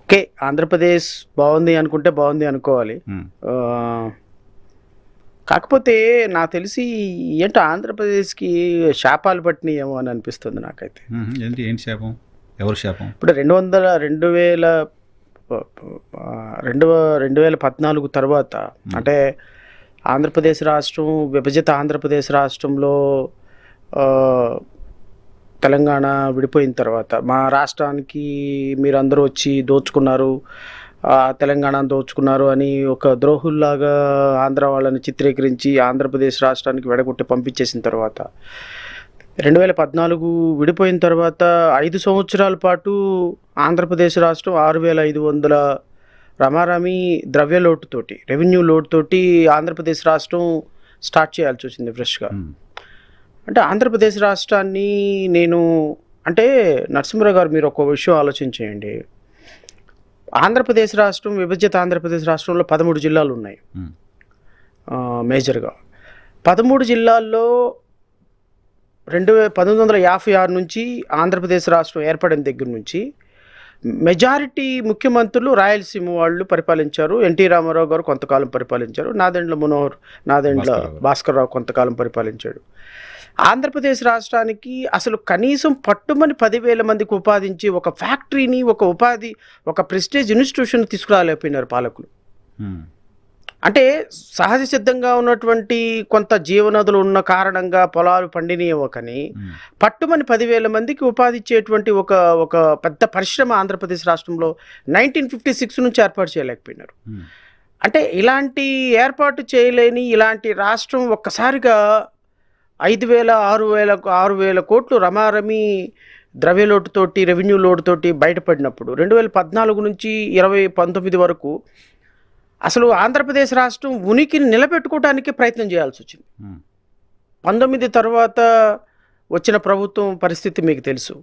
Okay. Andhra Pradesh బావుంది అనుకుంటే బావుంది అనుకోవాలి. ఆహ్, కాకపోతే నాకు తెలిసి ఏంటో ఆంధ్రప్రదేశ్‌కి శాపాలు పట్టినయేమో అని అనిపిస్తుంది నాకైతే. ఏంటి ఏంటి శాపం? ఎవరు శాపం? ఇప్పుడు 2000 2014 తర్వాత అంటే ఆంధ్రప్రదేశ్ రాష్ట్రం విభజిత ఆంధ్రప్రదేశ్ రాష్ట్రంలో ఆహ్, తెలంగాణ విడిపోయిన తర్వాత మా రాష్ట్రానికి మీరందరూ వచ్చి దోచుకున్నారు, తెలంగాణను దోచుకున్నారు అని ఒక ద్రోహుల్లాగా ఆంధ్ర వాళ్ళని చిత్రీకరించి ఆంధ్రప్రదేశ్ రాష్ట్రానికి వెడగొట్టి పంపించేసిన తర్వాత 2014 విడిపోయిన తర్వాత 5 సంవత్సరాల పాటు ఆంధ్రప్రదేశ్ రాష్ట్రం 6500 రమారమి ద్రవ్య లోటుతోటి, రెవెన్యూ లోటుతోటి ఆంధ్రప్రదేశ్ రాష్ట్రం స్టార్ట్ చేయాల్సి వచ్చింది ఫ్రెష్‌గా. అంటే ఆంధ్రప్రదేశ్ రాష్ట్రాన్ని నేను అంటే నరసింహరావు గారు మీరు ఒక విషయం ఆలోచించేయండి. ఆంధ్రప్రదేశ్ రాష్ట్రం విభజిత ఆంధ్రప్రదేశ్ రాష్ట్రంలో 13 జిల్లాలు ఉన్నాయి మేజర్‌గా. 13 జిల్లాల్లో 1956 నుంచి ఆంధ్రప్రదేశ్ రాష్ట్రం ఏర్పడిన దగ్గర నుంచి మెజారిటీ ముఖ్యమంత్రులు రాయలసీమ వాళ్ళు పరిపాలించారు. ఎన్టీ రామారావు గారు కొంతకాలం పరిపాలించారు. నాదెండ్ల భాస్కర్రావు కొంతకాలం పరిపాలించాడు. ఆంధ్రప్రదేశ్ రాష్ట్రానికి అసలు కనీసం పట్టుమని 10,000 మందికి ఉపాధించి ఒక ఫ్యాక్టరీని, ఒక ప్రెస్టీజ్ ఇన్స్టిట్యూషన్ తీసుకురాలేకపోయినారు పాలకులు. అంటే సహజ సిద్ధంగా ఉన్నటువంటి కొంత జీవనదులు ఉన్న కారణంగా పొలాలు పండినయేమో కానీ పట్టుమని 10,000 మందికి ఉపాధి ఇచ్చేటువంటి ఒక పెద్ద పరిశ్రమ ఆంధ్రప్రదేశ్ రాష్ట్రంలో 1956 నుంచి ఏర్పాటు చేయలేకపోయినారు. అంటే ఇలాంటి ఏర్పాటు చేయలేని ఇలాంటి రాష్ట్రం ఒక్కసారిగా 6,000 కోట్లు రమారమి ద్రవ్యలోటుతోటి, రెవెన్యూ లోటుతోటి బయటపడినప్పుడు 2014 నుంచి 2019 వరకు అసలు ఆంధ్రప్రదేశ్ రాష్ట్రం ఉనికిని నిలబెట్టుకోవడానికి ప్రయత్నం చేయాల్సి వచ్చింది. 19 తర్వాత వచ్చిన ప్రభుత్వం పరిస్థితి మీకు తెలుసు.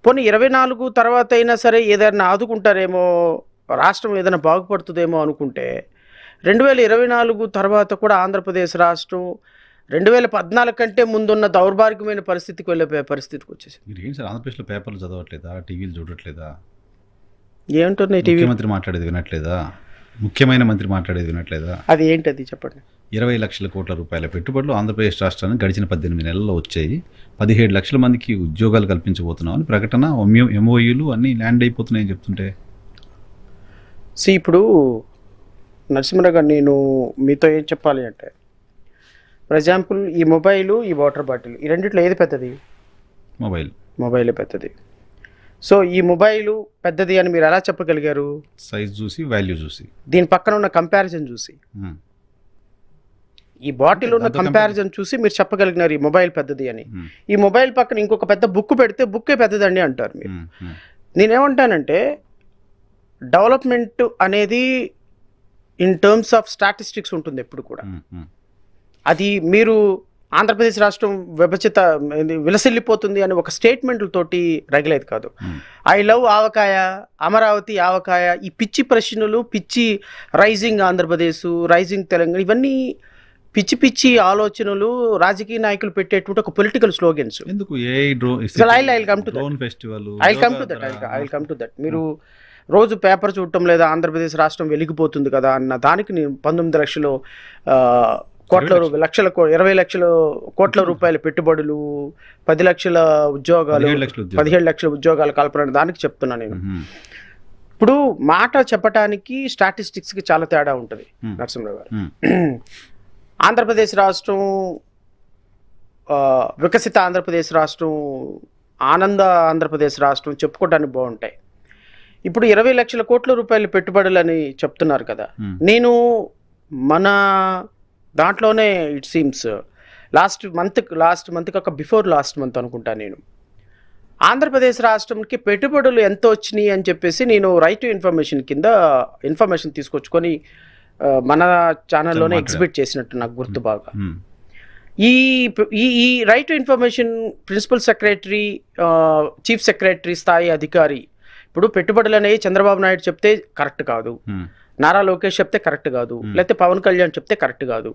పోనీ 24 తర్వాత అయినా సరే ఏదైనా ఆదుకుంటారేమో, రాష్ట్రం ఏదైనా బాగుపడుతుందేమో అనుకుంటే 2024 తర్వాత కూడా ఆంధ్రప్రదేశ్ రాష్ట్రం 2014 కంటే ముందున్న దౌర్భాగ్యమైన పరిస్థితికి వెళ్ళిపోయే పరిస్థితికి వచ్చేసింది. మీరు ఏంటి సార్ ఆంధ్రప్రదేశ్లో పేపర్లు చదవట్లేదా? టీవీలు చూడట్లేదా? ఏమంటున్నాయి టీవీ? ముఖ్యమంత్రి మాట్లాడేది వినట్లేదా? ముఖ్యమైన మంత్రి మాట్లాడేది వినట్లేదా? అది ఏంటది చెప్పండి. 20 లక్షల కోట్ల రూపాయల పెట్టుబడులు ఆంధ్రప్రదేశ్ రాష్ట్రానికి గడిచిన 18 నెలల్లో వచ్చాయి. 17 లక్షల మందికి ఉద్యోగాలు కల్పించబోతున్నామని ప్రకటన, ఎంఓయూలు అన్నీ ల్యాండ్ అయిపోతున్నాయని చెప్తుంటే. ఇప్పుడు నరసింహరావు గారు నేను మీతో ఏం చెప్పాలి అంటే, ఫర్ ఎగ్జాంపుల్ ఈ మొబైలు, ఈ వాటర్ బాటిల్, ఈ రెండిట్లో ఏది పెద్దది? మొబైలే పెద్దది. సో ఈ మొబైలు పెద్దది అని మీరు ఎలా చెప్పగలిగారు? సైజ్ చూసి, వాల్యూ చూసి, దీని పక్కన ఉన్న కంపారిజన్ చూసి, ఈ బాటిల్ ఉన్న కంపారిజన్ చూసి మీరు చెప్పగలిగినారు ఈ మొబైల్ పెద్దది అని. ఈ మొబైల్ పక్కన ఇంకొక పెద్ద బుక్ పెడితే బుక్కే పెద్దదండి అంటారు మీరు. నేనేమంటానంటే డెవలప్మెంట్ అనేది ఇన్ టర్మ్స్ ఆఫ్ స్టాటిస్టిక్స్ ఉంటుంది ఎప్పుడు కూడా. అది మీరు ఆంధ్రప్రదేశ్ రాష్ట్రం విభజిత విలసిల్లిపోతుంది అని ఒక స్టేట్మెంట్లతోటి రగిలేదు కాదు. ఐ లవ్ ఆవకాయ, అమరావతి ఆవకాయ, ఈ పిచ్చి ప్రశ్నలు, పిచ్చి రైజింగ్ ఆంధ్రప్రదేశ్, రైజింగ్ తెలంగాణ, ఇవన్నీ పిచ్చి పిచ్చి ఆలోచనలు రాజకీయ నాయకులు పెట్టేటువంటి ఒక political slogans. Come to that. మీరు రోజు పేపర్ చూడటం లేదా ఆంధ్రప్రదేశ్ రాష్ట్రం వెలిగిపోతుంది కదా అన్న దానికి 19 లక్షల 20 లక్షల కోట్ల రూపాయల పెట్టుబడులు, 10 లక్షల ఉద్యోగాలు, 17 లక్షల ఉద్యోగాల కల్పన దానికి చెప్తున్నా నేను. ఇప్పుడు మాట చెప్పటానికి స్టాటిస్టిక్స్కి చాలా తేడా ఉంటుంది నరసింహరావు గారు. ఆంధ్రప్రదేశ్ రాష్ట్రం, వికసిత ఆంధ్రప్రదేశ్ రాష్ట్రం, ఆనంద ఆంధ్రప్రదేశ్ రాష్ట్రం చెప్పుకోవడానికి బాగుంటాయి. ఇప్పుడు 20 లక్షల కోట్ల రూపాయల పెట్టుబడులని చెప్తున్నారు కదా. నేను మన దాంట్లోనే ఇట్ సీమ్స్ లాస్ట్ మంత్ కాక బిఫోర్ లాస్ట్ మంత్ అనుకుంటా, నేను ఆంధ్రప్రదేశ్ రాష్ట్రంకి పెట్టుబడులు ఎంత వచ్చినాయి అని చెప్పేసి నేను రైట్ టు ఇన్ఫర్మేషన్ కింద ఇన్ఫర్మేషన్ తీసుకొచ్చుకొని మన ఛానల్లోనే ఎగ్జిబిట్ చేసినట్టు నాకు గుర్తు బాగా. ఈ right to information principal secretary, chief secretary స్థాయి అధికారి, ఇప్పుడు పెట్టుబడులు అనేవి చంద్రబాబు నాయుడు చెప్తే కరెక్ట్ కాదు, నారా లోకేష్ చెప్తే కరెక్ట్ కాదు, లేకపోతే పవన్ కళ్యాణ్ చెప్తే కరెక్ట్ కాదు.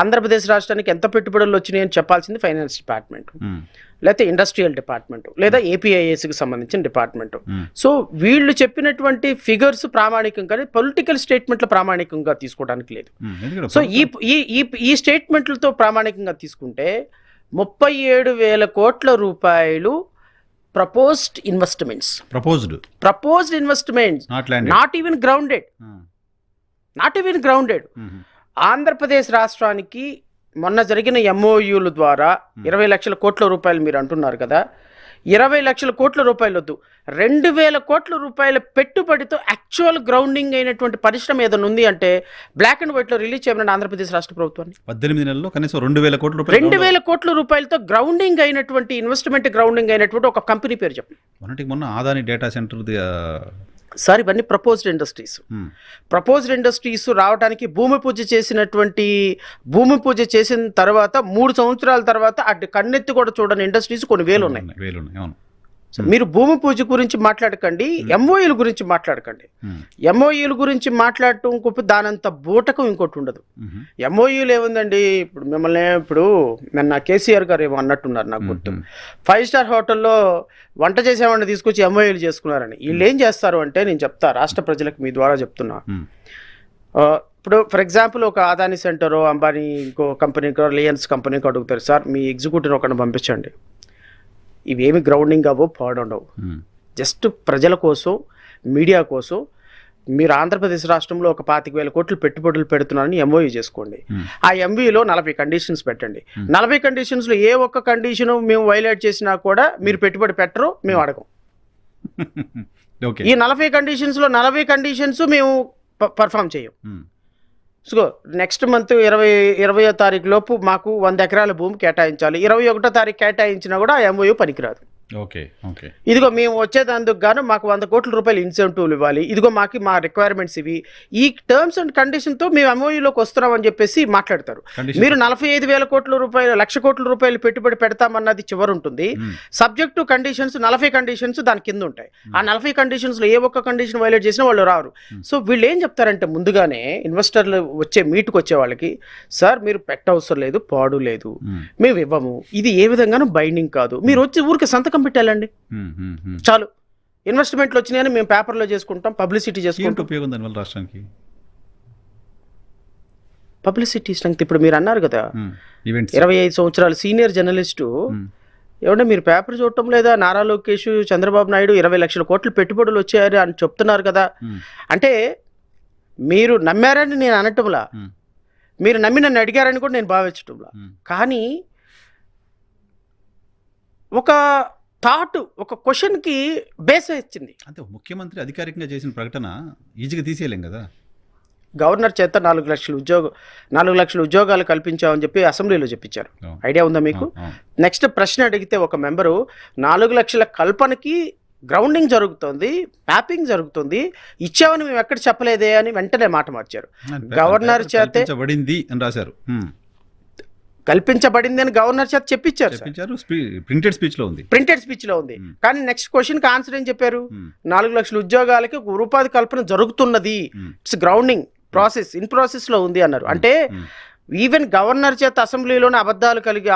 ఆంధ్రప్రదేశ్ రాష్ట్రానికి ఎంత పెట్టుబడులు వచ్చినాయి అని చెప్పాల్సింది ఫైనాన్స్ డిపార్ట్మెంట్, లేకపోతే ఇండస్ట్రియల్ డిపార్ట్మెంట్, లేదా ఏపీఐఏసీకి సంబంధించిన డిపార్ట్మెంట్. సో వీళ్ళు చెప్పినటువంటి ఫిగర్స్ ప్రామాణికం కానీ పొలిటికల్ స్టేట్మెంట్లు ప్రామాణికంగా తీసుకోవడానికి లేదు. సో ఈ స్టేట్మెంట్లతో ప్రామాణికంగా తీసుకుంటే 37,000 కోట్ల రూపాయలు proposed investments, proposed investments, not even grounded. Andhra Pradesh రాష్ట్రానికి మొన్న జరిగిన ఎంఓయూల ద్వారా 20 లక్షల కోట్ల రూపాయలు మీరు అంటున్నారు కదా, 20 లక్షల కోట్ల రూపాయలు వద్దు, 2,000 కోట్ల రూపాయల పెట్టుబడితో యాక్చువల్ గ్రౌండింగ్ అయినటువంటి పరిశ్రమ ఏదైనా ఉంది అంటే బ్లాక్ అండ్ వైట్ లో రిలీజ్ చేయమని ఆంధ్రప్రదేశ్ రాష్ట్ర ప్రభుత్వాన్ని. 18 నెలల్లో కనీసం 2,000 కోట్ల రూపాయలు, 2,000 కోట్ల రూపాయలతో గ్రౌండింగ్ అయినటువంటి గ్రౌండింగ్ అయినటువంటి ఒక కంపెనీ పేరు చెప్పండి. మొన్న ఆదాని డేటా సెంటర్ సార్ ఇవన్నీ ప్రపోజ్డ్ ఇండస్ట్రీస్ రావడానికి భూమి పూజ చేసిన తర్వాత 3 సంవత్సరాల తర్వాత అటు కన్నెత్తి కూడా చూడని ఇండస్ట్రీస్ కొన్ని వేలు ఉన్నాయి. మీరు భూమి పూజ గురించి మాట్లాడకండి, ఎంఓయూల గురించి మాట్లాడకండి. ఎంఓయూల గురించి మాట్లాడటం దానంత బూటకం ఇంకోటి ఉండదు. ఎంఓయూలు ఏముందండి, ఇప్పుడు మిమ్మల్ని నిన్న కేసీఆర్ గారు ఏమో అన్నట్టున్నారు నాకు గుర్తు, 5 స్టార్ హోటల్లో వంట చేసేవాడిని తీసుకొచ్చి ఎంఓయూలు చేసుకున్నారని. వీళ్ళు ఏం చేస్తారు అంటే, నేను చెప్తా రాష్ట్ర ప్రజలకు మీ ద్వారా చెప్తున్నా. ఇప్పుడు ఫర్ ఎగ్జాంపుల్ ఒక అదాని సెంటరో అంబానీ ఇంకో కంపెనీకో రిలయన్స్ కంపెనీకో అడుగుతారు, సార్ మీ ఎగ్జిక్యూటివ్ ఒకరిని పంపించండి, ఇవేమి గ్రౌండింగ్ అవ్వో పాడుండవు, జస్ట్ ప్రజల కోసం మీడియా కోసం మీరు ఆంధ్రప్రదేశ్ రాష్ట్రంలో ఒక 25,000 కోట్లు పెట్టుబడులు పెడుతున్నారని ఎంఓయూ చేసుకోండి. ఆ ఎంఓయూలో 40 కండిషన్స్ పెట్టండి. 40 కండిషన్స్లో ఏ ఒక్క కండిషన్ మేము వైలేట్ చేసినా కూడా మీరు పెట్టుబడి పెట్టరు, మేము అడగం. ఈ 40 కండిషన్స్లో 40 కండిషన్స్ మేము పర్ఫామ్ చేయం. సో నెక్స్ట్ మంత్ 20వ తారీఖు లోపు మాకు 100 ఎకరాల భూమి కేటాయించాలి, 21వ తారీఖు కేటాయించినా కూడా ఆ ఎంఓయూ పనికిరాదు. ఇదిగో మేము వచ్చేదందుకు గాను మాకు 100 కోట్ల రూపాయలు ఇన్సెంటివ్లు ఇవ్వాలి, ఇదిగో మా రిక్వైర్మెంట్స్ ఇవి, ఈ టర్మ్స్ అండ్ కండిషన్తో మేము ఎంఓయూలోకి వస్తున్నామని చెప్పేసి మాట్లాడతారు. మీరు 45,000 కోట్ల రూపాయలు 1,00,000 కోట్ల రూపాయలు పెట్టుబడి పెడతామన్నది చివరి ఉంటుంది. సబ్జెక్ట్ టు కండిషన్స్ 40 కండిషన్స్ దాని కింద ఉంటాయి. ఆ 40 కండిషన్స్లో ఏ ఒక్క కండిషన్ వైలేట్ చేసినా వాళ్ళు రారు. సో వీళ్ళు ఏం చెప్తారంటే, ముందుగానే ఇన్వెస్టర్లు మీట్కి వచ్చే వాళ్ళకి, సార్ మీరు పెట్టవసరం లేదు, పాడు లేదు, మేము ఇవ్వము, ఇది ఏ విధంగానూ బైండింగ్ కాదు, మీరు వచ్చి ఊరికి సంతకం పెట్టాలండి చాలు, ఇన్వెస్ట్మెంట్లు వచ్చినాయని మేము పేపర్లో చేసుకుంటాం, పబ్లిసిటీ చేసుకుంటాం. ఉపయోగం దానివల్ల రాష్ట్రానికి పబ్లిసిటీ స్ట్రెంగ్త్. ఇప్పుడు మీరు అన్నారు కదా 25 సంవత్సరాల సీనియర్ జర్నలిస్టు, ఏమంటే మీరు పేపర్ చూడటం లేదా, నారా లోకేష్ చంద్రబాబు నాయుడు 20 లక్షల కోట్లు పెట్టుబడులు వచ్చాయని అని చెప్తున్నారు కదా, అంటే మీరు నమ్మారని నేను అనటంలా, మీరు నమ్మి నన్ను అడిగారని కూడా నేను భావించటంలా. కానీ ఒక థాట్, ఒక క్వశ్చన్కి బేస్ వచ్చింది. అంటే ముఖ్యమంత్రి అధికారికంగా చేసిన ప్రకటన ఈజీగా తీసేయలేం కదా. గవర్నర్ చేత 4 లక్షల ఉద్యోగాలు కల్పించామని చెప్పి అసెంబ్లీలో చెప్పించారు. ఐడియా ఉందా మీకు? నెక్స్ట్ ప్రశ్న అడిగితే ఒక మెంబరు 4 లక్షల కల్పనకి గ్రౌండింగ్ జరుగుతుంది, మ్యాపింగ్ జరుగుతుంది, ఇచ్చామని మేము ఎక్కడ చెప్పలేదే అని వెంటనే మాట మార్చారు. గవర్నర్ చేతే రాశారు, కల్పించబడింది అని గవర్నర్ చేత చెప్పించారు. ప్రింటెడ్ స్పీచ్ లో ఉంది. కానీ నెక్స్ట్ క్వశ్చన్ కి ఆన్సర్ ఏం చెప్పారు? 4 లక్షల ఉద్యోగాలకి ఉపాధి కల్పన జరుగుతున్నది, it's grounding process, in process లో ఉంది అన్నారు. అంటే ఈవెన్ గవర్నర్ చేత అసెంబ్లీలోనే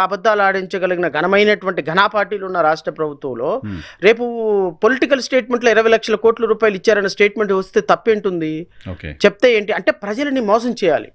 అబద్ధాలు ఆడించగలిగిన ఘనమైనటువంటి పార్టీలు ఉన్న రాష్ట్ర ప్రభుత్వంలో రేపు పొలిటికల్ స్టేట్మెంట్లో 20 లక్షల కోట్ల రూపాయలు ఇచ్చారన్న స్టేట్మెంట్ వస్తే తప్పేంటుంది? చెప్తే ఏంటి అంటే ప్రజలని మోసం చేయాలి.